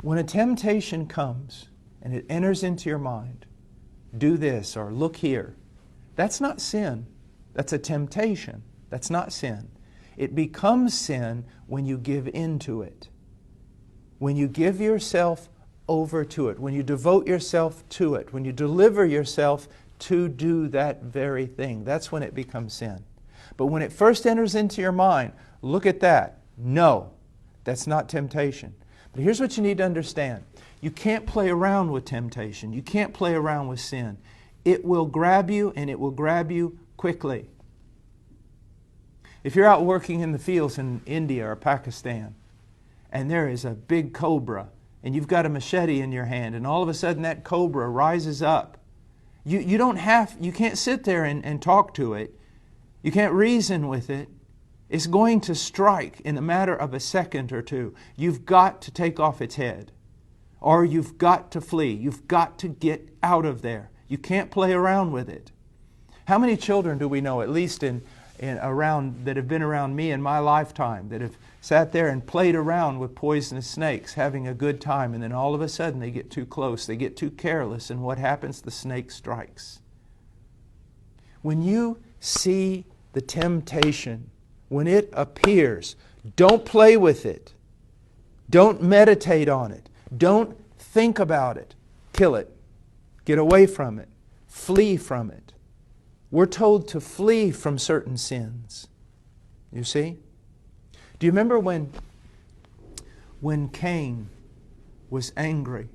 When a temptation comes and it enters into your mind, do this or look here, that's not sin. That's a temptation. That's not sin. It becomes sin when you give in to it. When you give yourself over to it, when you devote yourself to it, when you deliver yourself to do that very thing, that's when it becomes sin. But when it first enters into your mind, look at that. No, that's not temptation. But here's what you need to understand. You can't play around with temptation. You can't play around with sin. It will grab you, and it will grab you quickly. If you're out working in the fields in India or Pakistan, and there is a big cobra, and you've got a machete in your hand, and all of a sudden that cobra rises up, you can't sit there and talk to it. You can't reason with it. It's going to strike in a matter of a second or two. You've got to take off its head, or you've got to flee. You've got to get out of there. You can't play around with it. How many children do we know, at least around that have been around me in my lifetime, that have sat there and played around with poisonous snakes, having a good time, and then all of a sudden they get too close, they get too careless, and what happens? The snake strikes. When you see the temptation, when it appears, don't play with it. Don't meditate on it. Don't think about it. Kill it. Get away from it. Flee from it. We're told to flee from certain sins. You see? Do you remember when Cain was angry?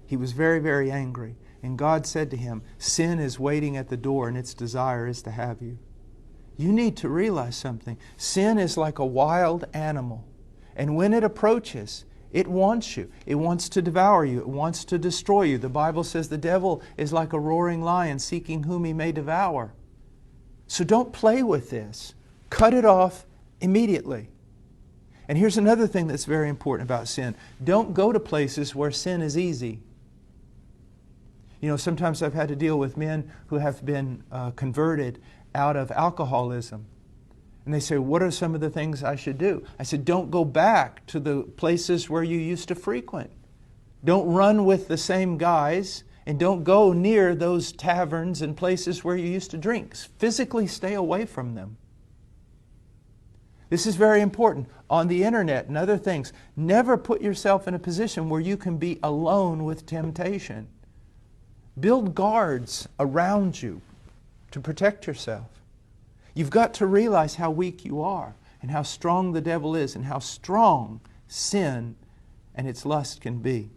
He was very, very angry. And God said to him, sin is waiting at the door and its desire is to have you. You need to realize something. Sin is like a wild animal. And when it approaches, it wants you. It wants to devour you. It wants to destroy you. The Bible says the devil is like a roaring lion seeking whom he may devour. So don't play with this. Cut it off immediately. And here's another thing that's very important about sin. Don't go to places where sin is easy. You know, sometimes I've had to deal with men who have been converted out of alcoholism. And they say, what are some of the things I should do? I said, don't go back to the places where you used to frequent. Don't run with the same guys, and don't go near those taverns and places where you used to drink. Physically stay away from them. This is very important. On the internet and other things, never put yourself in a position where you can be alone with temptation. Build guards around you to protect yourself. You've got to realize how weak you are and how strong the devil is and how strong sin and its lust can be.